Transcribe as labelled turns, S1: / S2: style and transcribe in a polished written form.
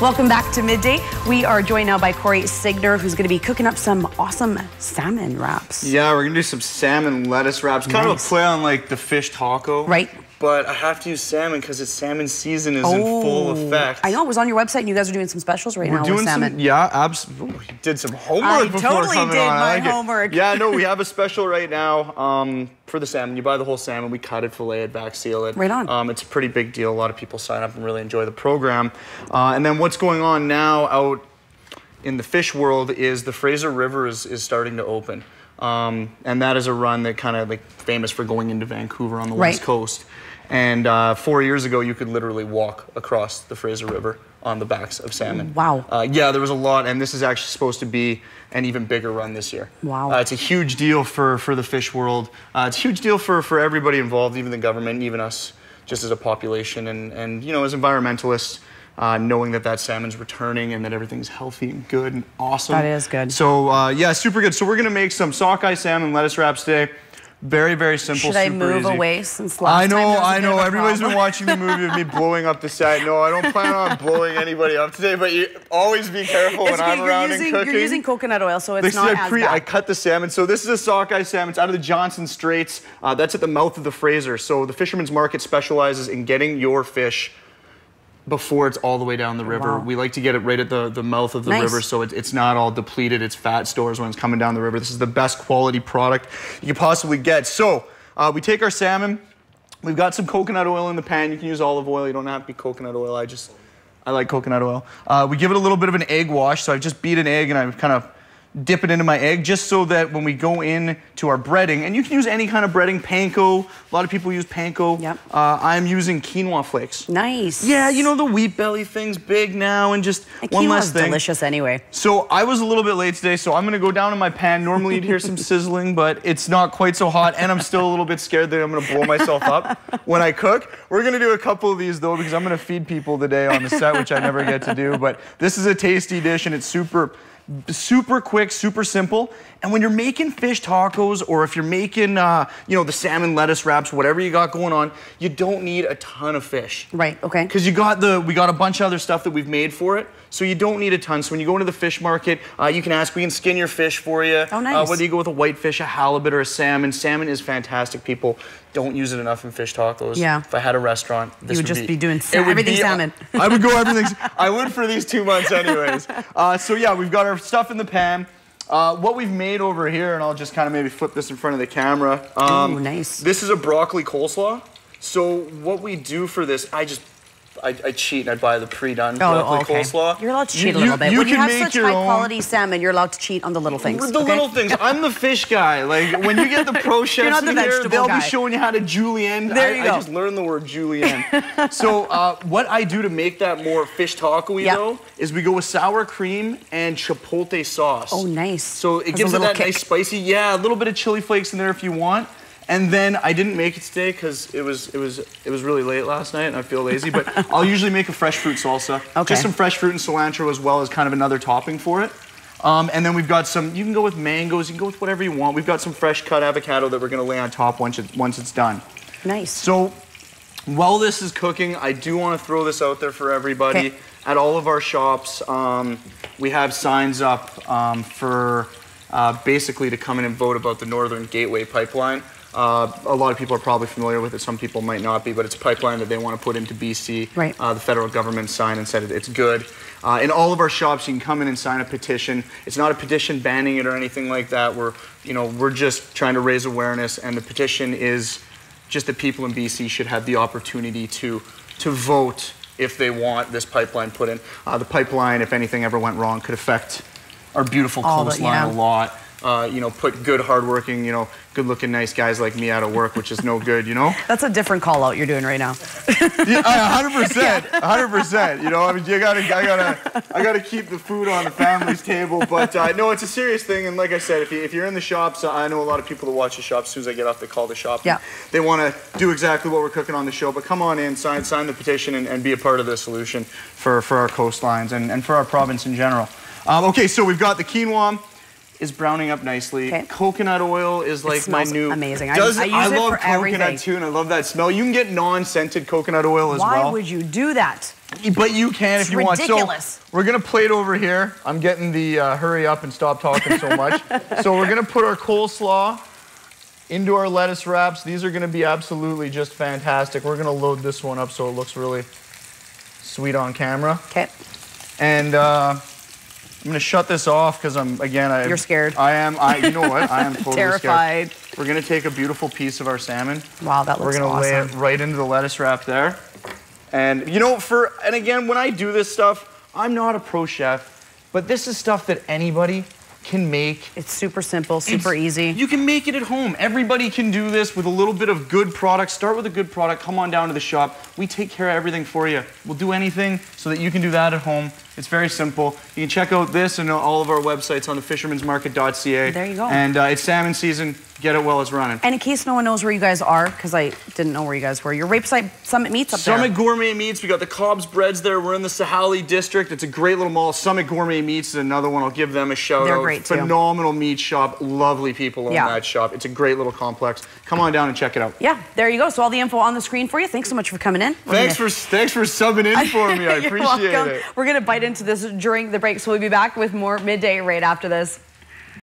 S1: Welcome back to Midday. We are joined now by Corey Signer, who's going to be cooking up some awesome salmon wraps.
S2: Yeah, we're going to do some salmon lettuce wraps. Kind of a play on like the fish taco.
S1: Right.
S2: But I have to use salmon because it's salmon season is in full effect.
S1: I know, it was on your website and you guys are doing some specials right now with salmon.
S2: Yeah, absolutely. Did some homework before
S1: totally
S2: coming
S1: did
S2: on.
S1: my homework.
S2: Yeah, no, we have a special right now for the salmon. You buy the whole salmon, we cut it, fillet it, back seal it.
S1: Right on.
S2: It's a pretty big deal. A lot of people sign up and really enjoy the program. And then what's going on now out in the fish world is the Fraser River is starting to open. And that is a run that kind of like famous for going into Vancouver on the West Coast. And 4 years ago, you could literally walk across the Fraser River on the backs of salmon.
S1: Wow.
S2: Yeah, there was a lot, and this is actually supposed to be an even bigger run this year.
S1: Wow.
S2: It's a huge deal for the fish world. It's a huge deal for everybody involved, even the government, even us, just as a population, and you know, as environmentalists, knowing that salmon's returning and that everything's healthy and good and awesome.
S1: That is good.
S2: So yeah, super good. So we're gonna make some sockeye salmon lettuce wraps today. Very, very simple.
S1: Should I move away since last time?
S2: I know. Everybody's been watching the movie of me blowing up the set. No, I don't plan on blowing anybody up today, but you always be careful when I'm around and cooking.
S1: You're using coconut oil, so it's not as bad.
S2: I cut the salmon. So this is a sockeye salmon. It's out of the Johnson Straits. That's at the mouth of the Fraser. So the Fisherman's Market specializes in getting your fish before it's all the way down the river.
S1: Wow.
S2: We like to get it right at the mouth of the river, so it's not all depleted. It's fat stores when it's coming down the river. This is the best quality product you could possibly get. So we take our salmon. We've got some coconut oil in the pan. You can use olive oil. You don't have to be coconut oil. I like coconut oil. We give it a little bit of an egg wash. So I've just beat an egg and I've kind of dip it into my egg just so that when we go in to our breading, and you can use any kind of breading, panko, a lot of people use panko.
S1: Yep.
S2: I'm using quinoa flakes.
S1: Nice.
S2: Yeah, you know the wheat belly thing's big now, and just one less thing.
S1: Delicious anyway.
S2: So I was a little bit late today, so I'm gonna go down in my pan. Normally you'd hear some sizzling, but it's not quite so hot, and I'm still a little bit scared that I'm gonna blow myself up when I cook. We're gonna do a couple of these though, because I'm gonna feed people today on the set, which I never get to do, but this is a tasty dish, and it's super quick, super simple. And when you're making fish tacos, or if you're making, you know, the salmon lettuce wraps, whatever you got going on, you don't need a ton of fish.
S1: Right, okay.
S2: Because we got a bunch of other stuff that we've made for it, so you don't need a ton. So when you go into the fish market, you can ask, we can skin your fish for you.
S1: Oh, nice.
S2: Whether you go with a whitefish, a halibut, or a salmon. Salmon is fantastic. People don't use it enough in fish tacos.
S1: Yeah.
S2: If I had a restaurant, this
S1: would just be doing everything salmon.
S2: I would go everything. I would for these 2 months anyways. So yeah, we've got our stuff in the pan. What we've made over here, and I'll just kind of maybe flip this in front of the camera.
S1: Oh, nice.
S2: This is a broccoli coleslaw. So what we do for this, I cheat and I buy the pre-done broccoli coleslaw.
S1: You're allowed to cheat a little bit. When you have such high quality salmon, you're allowed to cheat on the little things.
S2: The little things. I'm the fish guy. Like when you get the pro chefs in here, they'll be showing you how to julienne. I just learned the word julienne. So what I do to make that more fish taco-y though, is we go with sour cream and chipotle sauce.
S1: Oh, nice.
S2: So it gives it that nice spicy, a little bit of chili flakes in there if you want. And then I didn't make it today because it was really late last night and I feel lazy, but I'll usually make a fresh fruit salsa. Okay. Just some fresh fruit and cilantro as well as kind of another topping for it. And then we've got some, you can go with mangoes, you can go with whatever you want. We've got some fresh cut avocado that we're gonna lay on top once it's done. Nice. So while this is cooking, I do want to throw this out there for everybody. Okay. At all of our shops, we have signs up for basically to come in and vote about the Northern Gateway Pipeline. A lot of people are probably familiar with it, some people might not be, but it's a pipeline that they want to put into BC. Right. The federal government signed and said it's good. In all of our shops, you can come in and sign a petition. It's not a petition banning it or anything like that. We're just trying to raise awareness, and the petition is just that people in BC should have the opportunity to vote if they want this pipeline put in. The pipeline, if anything ever went wrong, could affect our beautiful coastline a lot. Put good, hardworking, good-looking, nice guys like me out of work, which is no good, That's a different call-out you're doing right now. Yeah, 100%, 100%. I mean, I gotta keep the food on the family's table. But no, it's a serious thing. And like I said, if you're in the shops, I know a lot of people that watch the shop. As soon as I get off, they call the shop. Yeah. They want to do exactly what we're cooking on the show. But come on in, sign the petition, and be a part of the solution for our coastlines and for our province in general. Okay, so we've got the quinoa. Is browning up nicely. Okay. Coconut oil is like my new...
S1: amazing. I use it for
S2: everything.
S1: coconut
S2: too, and I love that smell. You can get non-scented coconut oil as well.
S1: Why would you do that?
S2: But you can if you want.
S1: Ridiculous.
S2: So we're gonna plate over here. I'm getting the hurry up and stop talking so much. So we're gonna put our coleslaw into our lettuce wraps. These are gonna be absolutely just fantastic. We're gonna load this one up so it looks really sweet on camera.
S1: Okay.
S2: And I'm gonna shut this off because
S1: You're scared.
S2: I am. You know what? I am totally
S1: terrified.
S2: Scared. We're gonna take a beautiful piece of our salmon.
S1: Wow, that looks awesome.
S2: We're gonna lay it right into the lettuce wrap there. And you know, and again, when I do this stuff, I'm not a pro chef, but this is stuff that anybody can make.
S1: It's super simple, super easy.
S2: You can make it at home. Everybody can do this with a little bit of good product. Start with a good product, come on down to the shop. We take care of everything for you. We'll do anything so that you can do that at home. It's very simple. You can check out this and all of our websites on thefishermansmarket.ca.
S1: There you go.
S2: And it's salmon season. Get it while it's running.
S1: And in case no one knows where you guys are, because I didn't know where you guys were, your Rapeside Summit Meats up there.
S2: Summit Gourmet Meats. We got the Cobb's Breads there. We're in the Sahali district. It's a great little mall. Summit Gourmet Meats is another one. I'll give them a shout out.
S1: They're great too.
S2: Phenomenal meat shop. Lovely people own that shop. It's a great little complex. Come on down and check it out.
S1: Yeah, there you go. So all the info on the screen for you. Thanks so much for coming in.
S2: Thanks for subbing in for me. I appreciate it.
S1: We're going to bite into this during the break, so we'll be back with more Midday right after this.